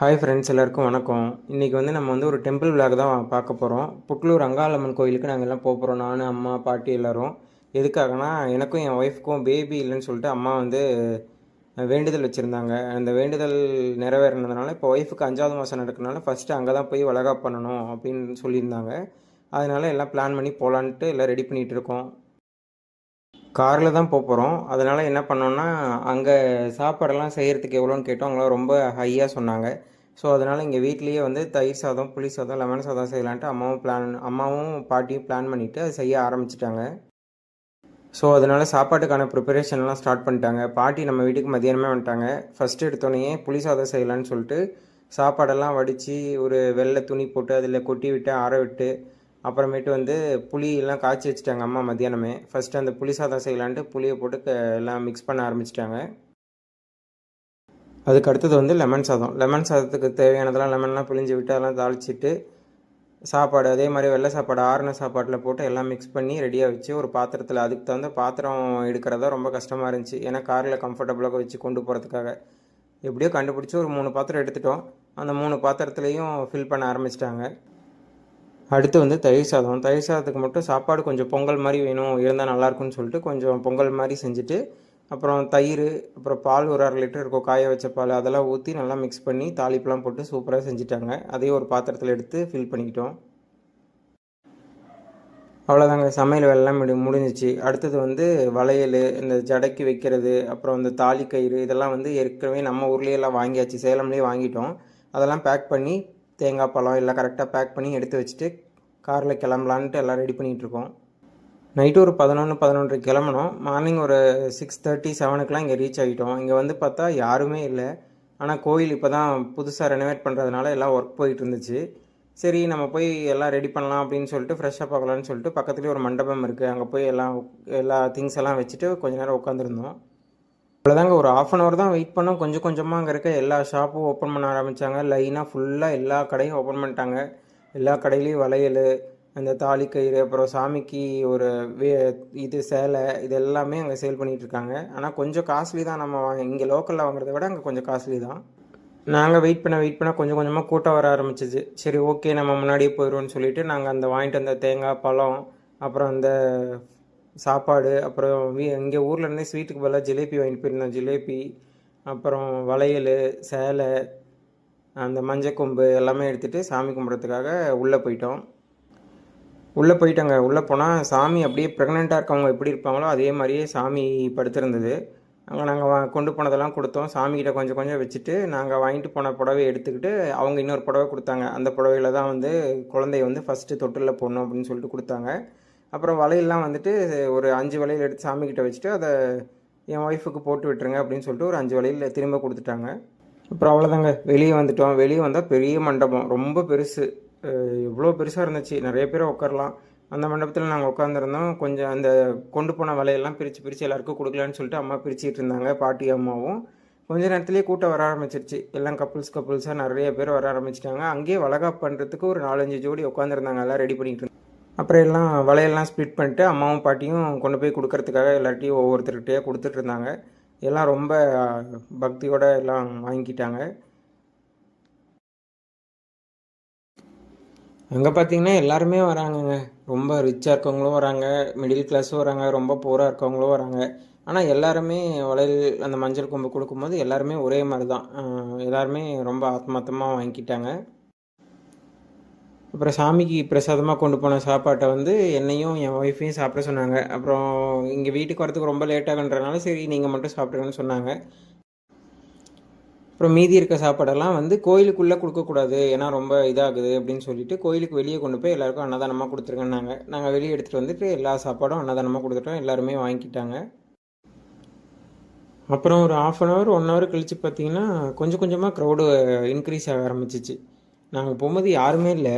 Hi friends, எல்லாருக்கும் வணக்கம். இன்றைக்கி நம்ம ஒரு டெம்பிள் விளாக் தான் பார்க்க போகிறோம். புட்லூர் அங்காளம்மன் கோயிலுக்கு நாங்கள் எல்லாம் போகிறோம். நான், அம்மா, பாட்டி எல்லோரும். எதுக்காகனா, எனக்கும் என் ஒய்ஃப்க்கும் பேபி இல்லைன்னு சொல்லிட்டு அம்மா வேண்டுதல் வச்சுருந்தாங்க. அந்த வேண்டுதல் நிறைவேறினதுனால இப்போ ஒய்ஃபுக்கு 5வது மாதம் நடக்கிறதுனால ஃபஸ்ட்டு அங்கே தான் போய் வளகாப்பு பண்ணணும் அப்படின்னு சொல்லியிருந்தாங்க. அதனால் எல்லாம் பிளான் பண்ணி போகலான்ட்டு எல்லாம் ரெடி பண்ணிகிட்ருக்கோம். காரில் தான் போகிறோம். அதனால் என்ன பண்ணோன்னா, அங்கே சாப்பாடெல்லாம் செய்கிறதுக்கு எவ்வளோன்னு கேட்டோம். அவங்களாம் ரொம்ப ஹையாக சொன்னாங்க. ஸோ அதனால் இங்கே வீட்லேயே தயிர் சாதம், புளி சாதம், லெமன் சாதம் செய்யலான்ட்டு அம்மாவும் பாட்டியும் பிளான் பண்ணிவிட்டு அதை செய்ய ஆரம்பிச்சிட்டாங்க. ஸோ அதனால் சாப்பாட்டுக்கான ப்ரிப்பரேஷன்லாம் ஸ்டார்ட் பண்ணிட்டாங்க. பாட்டி நம்ம வீட்டுக்கு மதியானமே வந்துட்டாங்க. ஃபஸ்ட்டு எடுத்தோடனே புளி சாதம் செய்யலான்னு சொல்லிட்டு சாப்பாடெல்லாம் வடித்து ஒரு வெள்ளை துணி போட்டு அதில் கொட்டி விட்டு ஆற விட்டு அப்புறமேட்டு புளியெல்லாம் காய்ச்சி வச்சுட்டாங்க அம்மா மத்தியானமே. ஃபஸ்ட்டு அந்த புளி சாதம் செய்யலான்ட்டு புளியை போட்டு எல்லாம் மிக்ஸ் பண்ண ஆரம்பிச்சிட்டாங்க. அதுக்கு அடுத்தது லெமன் சாதம். லெமன் சாதத்துக்கு தேவையானதெல்லாம் லெமன்லாம் பிழிஞ்சு விட்டு அதெல்லாம் தாளிச்சிட்டு சாப்பாடு அதே மாதிரி வெள்ளை சாப்பாடு ஆறின சாப்பாட்டில் போட்டு எல்லாம் மிக்ஸ் பண்ணி ரெடியாக வச்சு ஒரு பாத்திரத்தில் அதுக்கு தகுந்த பாத்திரம் எடுக்கிறதா ரொம்ப கஷ்டமாக இருந்துச்சு. ஏன்னா காரில் கம்ஃபர்டபுளாக வச்சு கொண்டு போகிறதுக்காக எப்படியோ கண்டுபிடிச்சி ஒரு 3 பாத்திரம் எடுத்துட்டோம். அந்த 3 பாத்திரத்துலேயும் ஃபில் பண்ண ஆரம்பிச்சிட்டாங்க. அடுத்து தயிர் சாதம். தயிர் சாதத்துக்கு மட்டும் சாப்பாடு கொஞ்சம் பொங்கல் மாதிரி வேணும், இருந்தால் நல்லாயிருக்குன்னு சொல்லிட்டு கொஞ்சம் பொங்கல் மாதிரி செஞ்சுட்டு அப்புறம் தயிர், அப்புறம் பால் ஒரு 1/2 லிட்டர் இருக்கும், காய வச்ச பால், அதெல்லாம் ஊற்றி நல்லா மிக்ஸ் பண்ணி தாளிப்பெலாம் போட்டு சூப்பராக செஞ்சுட்டாங்க. அதையும் ஒரு பாத்திரத்தில் எடுத்து ஃபில் பண்ணிக்கிட்டோம். அவ்வளோதாங்க, சமையல் வேலைலாம் முடிஞ்சிச்சு. அடுத்தது வளையல், இந்த ஜடைக்கு வைக்கிறது, அப்புறம் இந்த தாலி கயிறு, இதெல்லாம் ஏற்கனவே நம்ம ஊர்லேயெல்லாம் வாங்கியாச்சு, சேலம்லேயே வாங்கிட்டோம். அதெல்லாம் பேக் பண்ணி தேங்காய் பழம் எல்லாம் கரெக்டாக பேக் பண்ணி எடுத்து வச்சுட்டு காரில் கிளம்பலான்ட்டு எல்லாம் ரெடி பண்ணிகிட்ருக்கோம். நைட்டு ஒரு 11 கிளம்பணும். மார்னிங் ஒரு 6:30 7 இங்கே ரீச் ஆகிட்டோம். இங்கே பார்த்தா யாருமே இல்லை. ஆனால் கோயில் இப்போ தான் புதுசாக ரெனோவேட் பண்ணுறதுனால எல்லாம் ஒர்க் போயிட்டு இருந்துச்சு. சரி, நம்ம போய் எல்லாம் ரெடி பண்ணலாம் அப்படின்னு சொல்லிட்டு ஃப்ரெஷ்ஷாக பார்க்கலான்னு சொல்லிட்டு பக்கத்துலேயே ஒரு மண்டபம் இருக்குது, அங்கே போய் எல்லா திங்ஸ் எல்லாம் வச்சுட்டு கொஞ்ச நேரம் உட்காந்துருந்தோம். அவ்வளோதாங்க, ஒரு 1/2 தான் வெயிட் பண்ணோம். கொஞ்சம் கொஞ்சமாக அங்கே இருக்க எல்லா ஷாப்பும் ஓப்பன் பண்ண ஆரம்பித்தாங்க. லைனாக ஃபுல்லாக எல்லா கடையும் ஓப்பன் பண்ணிட்டாங்க. எல்லா கடையிலையும் வளையல், அந்த தாலி கயிறு, அப்புறம் சாமிக்கு ஒரு சேலை, இது எல்லாமே அங்கே சேல் பண்ணிகிட்ருக்காங்க. ஆனால் கொஞ்சம் காஸ்ட்லி தான். நம்ம இங்கே லோக்கலில் வாங்குறத விட அங்கே கொஞ்சம் காஸ்ட்லி தான். நாங்கள் வெயிட் பண்ண கொஞ்சம் கொஞ்சமாக கூட்டம் வர ஆரம்பிச்சிச்சு. சரி, ஓகே, நம்ம முன்னாடியே போயிடுவோம்னு சொல்லிவிட்டு நாங்கள் அந்த வாங்கிட்டு வந்த தேங்காய் பழம், அப்புறம் அந்த சாப்பாடு, அப்புறம் இங்கே ஊர்லேருந்தே ஸ்வீட்டுக்கு பதிலாக ஜிலேபி வாங்கிட்டு போயிருந்தோம். ஜிலேபி, அப்புறம் வளையல், சேலை, அந்த மஞ்சக்கொம்பு எல்லாமே எடுத்துகிட்டு சாமி கும்பிட்றதுக்காக உள்ளே போயிட்டோம். உள்ளே போனால் சாமி அப்படியே ப்ரெக்னெண்ட்டாக இருக்கவங்க எப்படி இருப்பாங்களோ அதே மாதிரியே சாமி படுத்திருந்தது. அங்கே நாங்கள் கொண்டு போனதெல்லாம் கொடுத்தோம். சாமிக்கிட்ட கொஞ்சம் கொஞ்சம் வச்சுட்டு நாங்கள் வாங்கிட்டு போன புடவையை எடுத்துக்கிட்டு அவங்க இன்னொரு புடவை கொடுத்தாங்க. அந்த புடவையில் தான் குழந்தைய ஃபஸ்ட்டு தொட்டிலில் போடணும் அப்படின்னு சொல்லிட்டு கொடுத்தாங்க. அப்புறம் வளையல்லாம் ஒரு 5 வளையல் எடுத்து சாமிக்கிட்ட வச்சுட்டு அதை என் ஒய்ஃபுக்கு போட்டு விட்டுருங்க அப்படின்னு சொல்லிட்டு ஒரு 5 வளையல் திரும்ப கொடுத்துட்டாங்க. அப்புறம் அவ்வளோதாங்க, வெளியே வந்துட்டோம். வெளியே வந்தால் பெரிய மண்டபம், ரொம்ப பெருசு, எவ்வளோ பெருசாக இருந்துச்சு, நிறைய பேர் உட்காரலாம். அந்த மண்டபத்தில் நாங்கள் உட்காந்துருந்தோம். கொஞ்சம் அந்த கொண்டு போன வலையெல்லாம் பிரித்து எல்லாருக்கும் கொடுக்கலான்னு சொல்லிட்டு அம்மா பிரிச்சுட்டு இருந்தாங்க, பாட்டி அம்மாவும். கொஞ்ச நேரத்துலேயே கூட்டம் வர ஆரம்பிச்சிருச்சு. எல்லாம் கப்புள்ஸாக நிறைய பேர் வர ஆரம்பிச்சிட்டாங்க. அங்கேயே வளகாப்பு பண்ணுறதுக்கு ஒரு 4-5 ஜோடி உட்காந்துருந்தாங்க, எல்லாம் ரெடி பண்ணிக்கிட்டு இருந்தாங்க. அப்புறம் எல்லாம் வலையெல்லாம் ஸ்ப்ளிட் பண்ணிட்டு அம்மாவும் பாட்டியும் கொண்டு போய் கொடுக்கறதுக்காக எல்லார்ட்டையும் ஒவ்வொருத்தர்கிட்டயே கொடுத்துட்டு இருந்தாங்க. எல்லாம் ரொம்ப பக்தியோடு எல்லாம் வாங்கிக்கிட்டாங்க. அங்கே பார்த்தீங்கன்னா எல்லாருமே வராங்கங்க. ரொம்ப ரிச்சாக இருக்கவங்களும் வராங்க, மிடில் கிளாஸும் வராங்க, ரொம்ப புவராக இருக்கவங்களும் வராங்க. ஆனால் எல்லாருமே வளையல் அந்த மஞ்சள் கொம்பு கொடுக்கும்போது எல்லாருமே ஒரே மாதிரி தான். எல்லாருமே ரொம்ப ஆத்மார்த்தமாக வாங்கிக்கிட்டாங்க. அப்புறம் சாமிக்கு பிரசாதமாக கொண்டு போன சாப்பாட்டை என்னையும் என் ஒய்ஃபையும் சாப்பிட சொன்னாங்க. அப்புறம் இங்கே வீட்டுக்கு வரத்துக்கு ரொம்ப லேட்டாகன்றனால சரி நீங்கள் மட்டும் சாப்பிட்ருங்கன்னு சொன்னாங்க. அப்புறம் மீதி இருக்க சாப்பாடெல்லாம் கோயிலுக்குள்ளே கொடுக்கக்கூடாது, ஏன்னா ரொம்ப இதாகுது அப்படின்னு சொல்லிட்டு கோயிலுக்கு வெளியே கொண்டு போய் எல்லாருக்கும் அன்னதானமாக கொடுத்துருங்கன்னாங்க. நாங்கள் வெளியே எடுத்துகிட்டு எல்லா சாப்பாடும் அன்னதானமாக கொடுத்துட்டோம். எல்லாருமே வாங்கிக்கிட்டாங்க. அப்புறம் ஒரு 1/2 1 ஹவர் கழித்து பார்த்தீங்கன்னா கொஞ்சம் கொஞ்சமாக க்ரௌடு இன்க்ரீஸ் ஆக ஆரம்பிச்சிச்சு. நாங்கள் போகும்போது யாருமே இல்லை,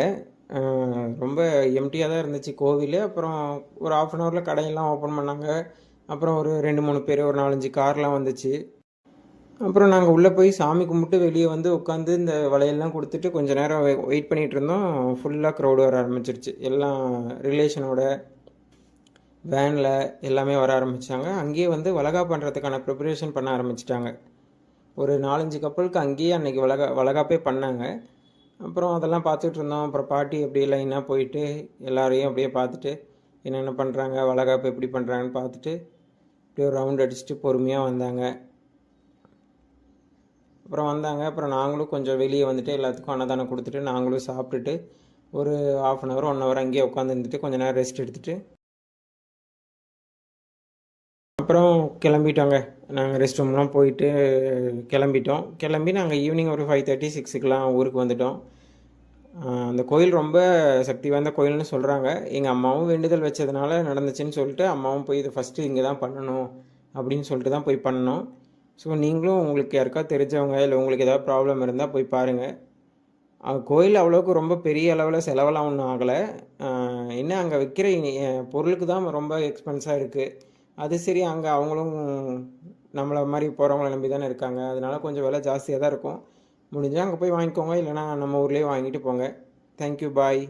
ரொம்ப எம்டியாக தான் இருந்துச்சு கோவில். அப்புறம் ஒரு 1/2 ஹவரில் கடையெல்லாம் ஓப்பன் பண்ணாங்க. அப்புறம் ஒரு 2-3 பேர், ஒரு 4-5 கார்லாம் வந்துச்சு. அப்புறம் நாங்கள் உள்ளே போய் சாமி கும்பிட்டு வெளியே உட்காந்து இந்த வளையல்லாம் கொடுத்துட்டு கொஞ்சம் நேரம் வெயிட் பண்ணிகிட்டு இருந்தோம். ஃபுல்லாக க்ரௌடு வர ஆரம்பிச்சிருச்சு. எல்லாம் ரிலேஷனோட வேனில் எல்லாமே வர ஆரம்பித்தாங்க. அங்கேயே வளகாப்பு பண்ணுறதுக்கான ப்ரிப்பரேஷன் பண்ண ஆரம்பிச்சிட்டாங்க. ஒரு 4-5 கப்பலுக்கு அங்கேயே அன்றைக்கி வளகாப்பே பண்ணாங்க. அப்புறம் அதெல்லாம் பார்த்துட்டு இருந்தோம். அப்புறம் பாட்டி அப்படியே லைனாக போயிட்டு எல்லாரையும் அப்படியே பார்த்துட்டு என்னென்ன பண்ணுறாங்க, வளகாப்பு எப்படி பண்ணுறாங்கன்னு பார்த்துட்டு அப்படியே ஒரு ரவுண்ட் அடிச்சுட்டு பொறுமையாக வந்தாங்க. அப்புறம் நாங்களும் கொஞ்சம் வெளியே வந்துட்டு எல்லாத்துக்கும் அன்னதானம் கொடுத்துட்டு நாங்களும் சாப்பிட்டுட்டு ஒரு 1/2 hour 1 hour அங்கேயே உட்காந்துருந்துட்டு கொஞ்ச நேரம் ரெஸ்ட் எடுத்துகிட்டு அப்புறம் கிளம்பிட்டோங்க. நாங்கள் ரெஸ்ட் ரூம்லாம் போயிட்டு கிளம்பி நாங்கள் ஈவினிங் ஒரு 5:30 6க்குலாம் ஊருக்கு வந்துட்டோம். அந்த கோயில் ரொம்ப சக்தி வாய்ந்த கோயில்னு சொல்கிறாங்க. எங்கள் அம்மாவும் வேண்டுதல் வச்சதுனால நடந்துச்சுன்னு சொல்லிட்டு அம்மாவும் போய் இது ஃபஸ்ட்டு இங்கே தான் பண்ணணும் அப்படின்னு சொல்லிட்டு தான் போய் பண்ணோம். ஸோ நீங்களும் உங்களுக்கு யாருக்கா தெரிஞ்சவங்க இல்லை உங்களுக்கு ஏதாவது ப்ராப்ளம் இருந்தால் போய் பாருங்கள். கோயில் அவ்வளோக்கு ரொம்ப பெரிய அளவில் செலவெல்லாம் ஒன்றும் ஆகலை. என்ன அங்கே விற்கிற பொருளுக்கு தான் ரொம்ப எக்ஸ்பென்ஸாக இருக்குது. அது சரி, அங்கே அவங்களும் நம்மளை மாதிரி போகிறவங்கள நம்பி தானே இருக்காங்க. அதனால கொஞ்சம் விலை ஜாஸ்தியாக தான் இருக்கும். முடிஞ்சால் அங்கே போய் வாங்கிக்கோங்க, இல்லைனா நம்ம ஊர்லேயே வாங்கிட்டு போங்க. தேங்க்யூ, பாய்.